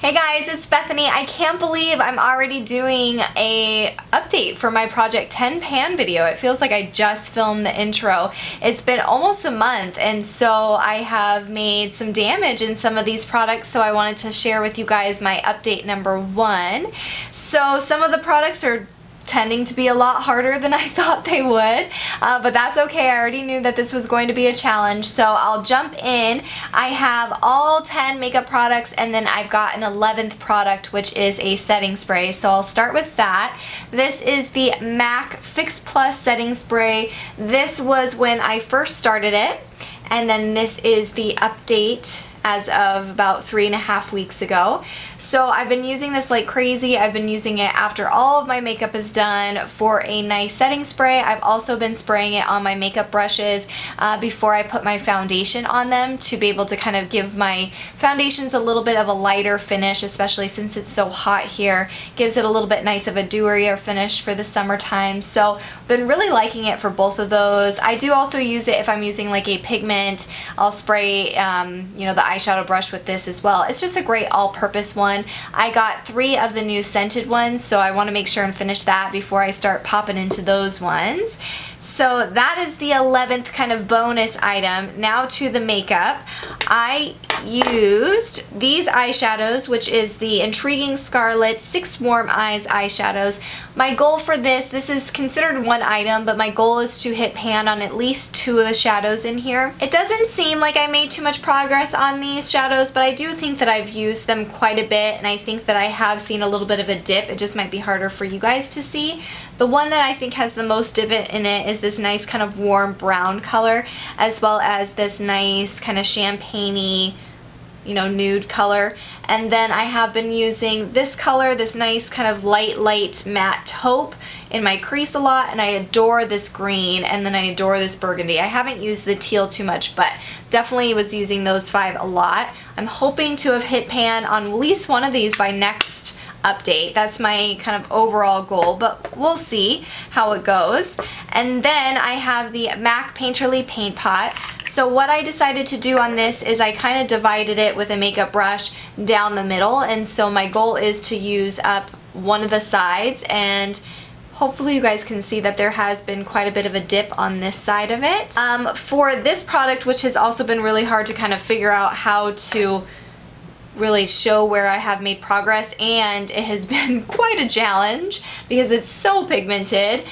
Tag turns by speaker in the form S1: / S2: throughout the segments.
S1: Hey guys, it's Bethany. I can't believe I'm already doing a update for my Project 10 pan video. It feels like I just filmed the intro. It's been almost a month, and so I have made some damage in some of these products, so I wanted to share with you guys my update number 1. So some of the products are tending to be a lot harder than I thought they would, but that's okay. I already knew that this was going to be a challenge, so I'll jump in. I have all 10 makeup products, and then I've got an 11th product, which is a setting spray, so I'll start with that. This is the MAC Fix Plus setting spray. This was when I first started it, and then this is the update as of about 3.5 weeks ago. So I've been using this like crazy. I've been using it after all of my makeup is done for a nice setting spray. I've also been spraying it on my makeup brushes before I put my foundation on them to be able to kind of give my foundations a little bit of a lighter finish, especially since it's so hot here. Gives it a little bit nice of a dewier finish for the summertime. So I've been really liking it for both of those. I do also use it if I'm using like a pigment. I'll spray you know, the eyeshadow brush with this as well. It's just a great all-purpose one. I got 3 of the new scented ones, so I want to make sure and finish that before I start popping into those ones. So that is the 11th kind of bonus item. Now to the makeup. I used these eyeshadows, which is the Intriguing Scarlet 6 Warm Eyes eyeshadows. My goal for this is considered one item, but my goal is to hit pan on at least 2 of the shadows in here. It doesn't seem like I made too much progress on these shadows, but I do think that I've used them quite a bit, and I think that I have seen a little bit of a dip. It just might be harder for you guys to see. The one that I think has the most dip in it is this nice kind of warm brown color, as well as this nice kind of champagne-y, you know, nude color. And then I have been using this color, this nice kind of light matte taupe in my crease a lot, and I adore this green, and then I adore this burgundy. I haven't used the teal too much, but definitely was using those 5 a lot. I'm hoping to have hit pan on at least one of these by next update. That's my kind of overall goal, but we'll see how it goes. And then I have the MAC Painterly Paint Pot. So what I decided to do on this is I kind of divided it with a makeup brush down the middle, and so my goal is to use up one of the sides, and hopefully you guys can see that there has been quite a bit of a dip on this side of it. For this product, which has also been really hard to kind of figure out how to really show where I have made progress, and it has been quite a challenge because it's so pigmented,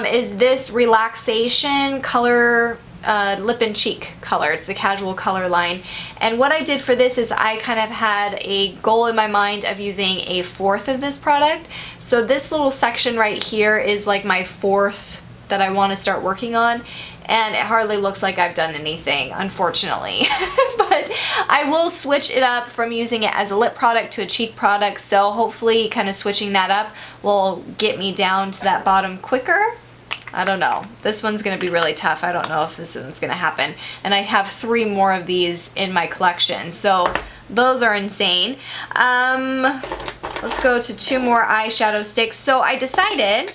S1: is this Relaxation color lip and cheek color. It's the casual color line, and what I did for this is I kind of had a goal in my mind of using a 4th of this product. So this little section right here is like my 4th that I want to start working on, and it hardly looks like I've done anything, unfortunately. But I will switch it up from using it as a lip product to a cheek product, so hopefully kind of switching that up will get me down to that bottom quicker. I don't know. This one's going to be really tough. I don't know if this one's going to happen. And I have 3 more of these in my collection, so those are insane. Let's go to 2 more eyeshadow sticks. So I decided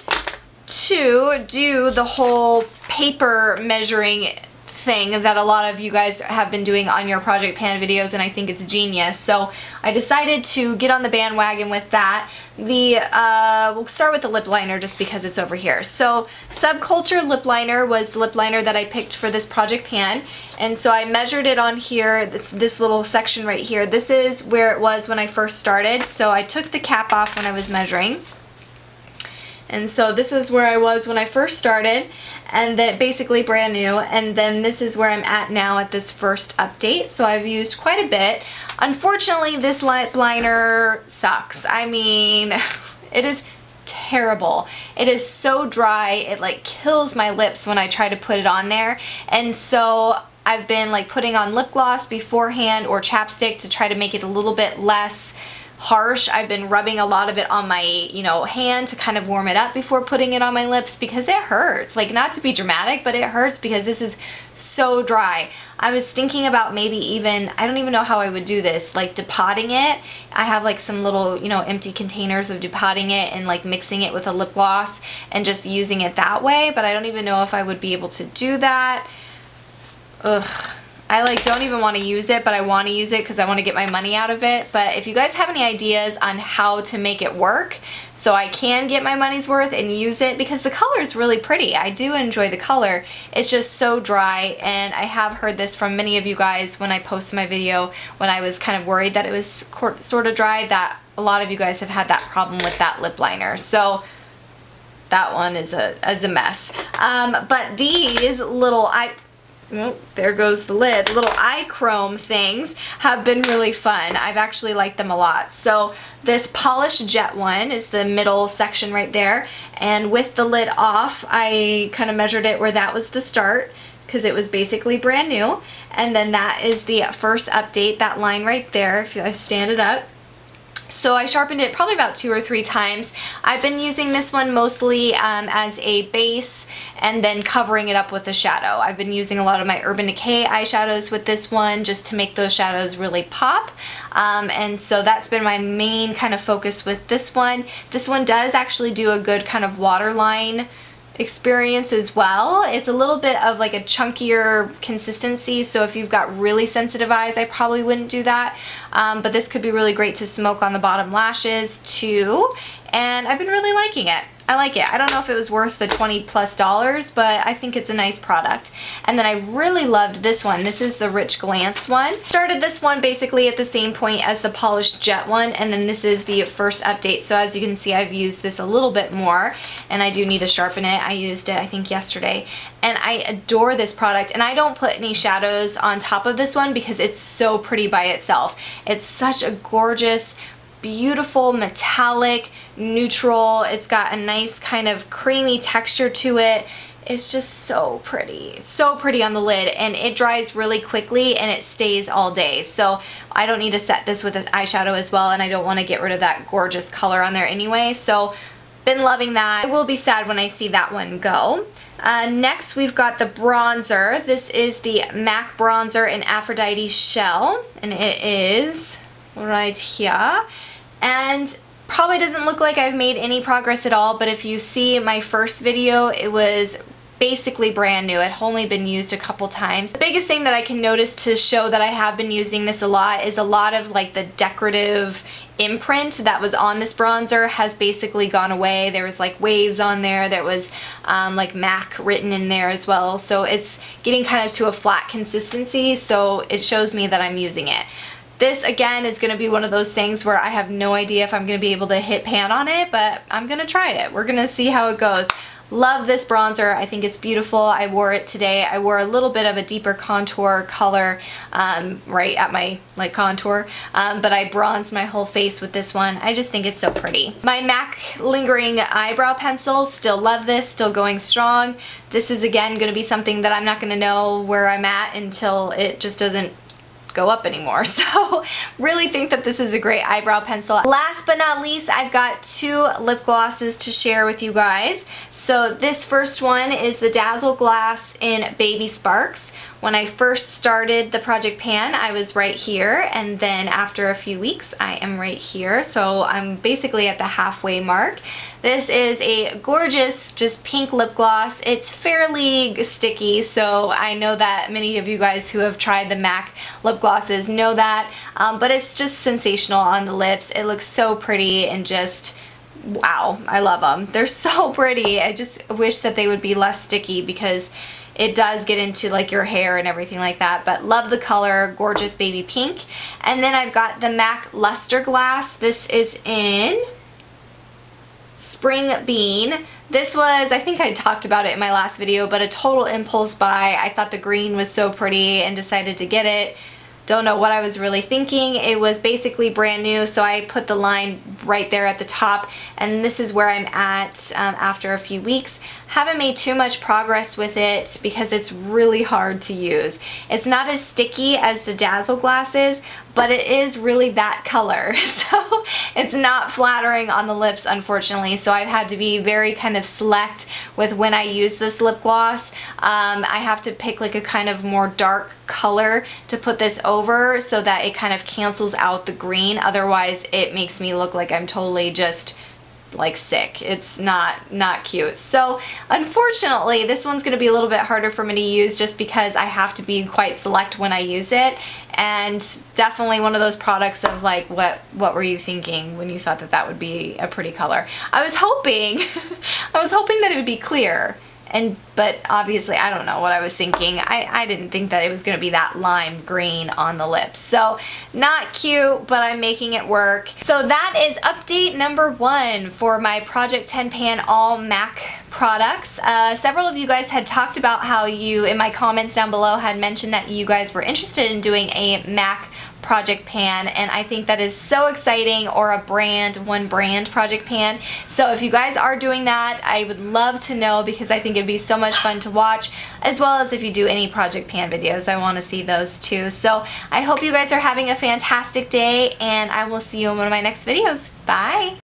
S1: to do the whole paper measuring thing that a lot of you guys have been doing on your Project Pan videos, and I think it's genius. So I decided to get on the bandwagon with that. We'll start with the lip liner just because it's over here. So Subculture lip liner was the lip liner that I picked for this Project Pan, and so I measured it on here. It's this little section right here. This is where it was when I first started, so I took the cap off when I was measuring. And so this is where I was when I first started, and then basically brand new, and then this is where I'm at now at this first update. So I've used quite a bit. Unfortunately, this lip liner sucks. I mean, it is terrible. It is so dry, it like kills my lips when I try to put it on there. And so I've been like putting on lip gloss beforehand or chapstick to try to make it a little bit less harsh. I've been rubbing a lot of it on my, you know, hand to kind of warm it up before putting it on my lips because it hurts. Like, not to be dramatic, but it hurts because this is so dry. I was thinking about maybe even, I don't even know how I would do this, like depotting it. I have like some little, you know, empty containers of depotting it and like mixing it with a lip gloss and just using it that way, but I don't even know if I would be able to do that. Ugh. I like don't even want to use it, but I want to use it because I want to get my money out of it. But if you guys have any ideas on how to make it work so I can get my money's worth and use it, because the color is really pretty. I do enjoy the color. It's just so dry, and I have heard this from many of you guys when I posted my video when I was kind of worried that it was sort of dry, that a lot of you guys have had that problem with that lip liner. So that one is a mess. But these little oh, there goes the lid. Little eye chrome things have been really fun. I've actually liked them a lot. So this polished jet one is the middle section right there, and with the lid off, I kind of measured it where that was the start because it was basically brand new, and then that is the first update, that line right there if I stand it up. So I sharpened it probably about 2 or 3 times. I've been using this one mostly as a base and then covering it up with a shadow. I've been using a lot of my Urban Decay eyeshadows with this one just to make those shadows really pop. And so that's been my main kind of focus with this one. This one does actually do a good kind of waterline experience as well. It's a little bit of like a chunkier consistency, so if you've got really sensitive eyes, I probably wouldn't do that. But this could be really great to smoke on the bottom lashes too, and I've been really liking it. I like it. I don't know if it was worth the $20+, but I think it's a nice product. And then I really loved this one. This is the Rich Glance one. Started this one basically at the same point as the Polished Jet one, and then this is the first update. So as you can see, I've used this a little bit more, and I do need to sharpen it. I used it, I think, yesterday. And I adore this product, and I don't put any shadows on top of this one because it's so pretty by itself. It's such a gorgeous, beautiful metallic neutral. It's got a nice kind of creamy texture to it. It's just so pretty. It's so pretty on the lid, and it dries really quickly and it stays all day. So I don't need to set this with an eyeshadow as well, and I don't want to get rid of that gorgeous color on there anyway. So been loving that. I will be sad when I see that one go. Next we've got the bronzer. This is the MAC bronzer in Aphrodite Shell, and it is right here. And probably doesn't look like I've made any progress at all, but if you see my first video, it was basically brand new. It had only been used a couple times. The biggest thing that I can notice to show that I have been using this a lot is a lot of like the decorative imprint that was on this bronzer has basically gone away. There was like waves on there. There was like MAC written in there as well. So it's getting kind of to a flat consistency, so it shows me that I'm using it. This, again, is going to be one of those things where I have no idea if I'm going to be able to hit pan on it, but I'm going to try it. We're going to see how it goes. Love this bronzer. I think it's beautiful. I wore it today. I wore a little bit of a deeper contour color right at my like contour, but I bronzed my whole face with this one. I just think it's so pretty. My MAC Lingering Eyebrow Pencil, still love this, still going strong. This is, again, going to be something that I'm not going to know where I'm at until it just doesn't go up anymore. So really think that this is a great eyebrow pencil. Last but not least, I've got 2 lip glosses to share with you guys. So this first one is the Dazzleglass in Baby Sparks. When I first started the Project Pan, I was right here, and then after a few weeks, I am right here. So I'm basically at the halfway mark. This is a gorgeous, just pink lip gloss. It's fairly sticky, so I know that many of you guys who have tried the MAC lip glosses know that, but it's just sensational on the lips. It looks so pretty and just, wow, I love them. They're so pretty. I just wish that they would be less sticky because it does get into like your hair and everything like that, but love the color, gorgeous baby pink. And then I've got the MAC Lustreglass. This is in Spring Bean. This was, I think I talked about it in my last video, but a total impulse buy. I thought the green was so pretty and decided to get it. Don't know what I was really thinking. It was basically brand new, so I put the line right there at the top, and this is where I'm at after a few weeks. Haven't made too much progress with it because it's really hard to use. It's not as sticky as the Dazzleglass is, but it is really that color. So it's not flattering on the lips, unfortunately. So I've had to be very kind of select with when I use this lip gloss. I have to pick like a kind of more dark color to put this over so that it kind of cancels out the green. Otherwise, it makes me look like I'm totally just like sick. It's not cute. So unfortunately, this one's going to be a little bit harder for me to use just because I have to be quite select when I use it. And definitely one of those products of like, what were you thinking when you thought that that would be a pretty color? I was hoping, that it would be clear. But obviously I don't know what I was thinking. I didn't think that it was going to be that lime green on the lips. So not cute, but I'm making it work. So that is update number 1 for my Project 10 Pan all MAC products. Several of you guys had talked about how you, in my comments down below, had mentioned that you guys were interested in doing a MAC project pan, and I think that is so exciting, or a one brand project pan. So if you guys are doing that, I would love to know, because I think it'd be so much fun to watch, as well as if you do any project pan videos, I want to see those too. So I hope you guys are having a fantastic day, and I will see you in one of my next videos. Bye!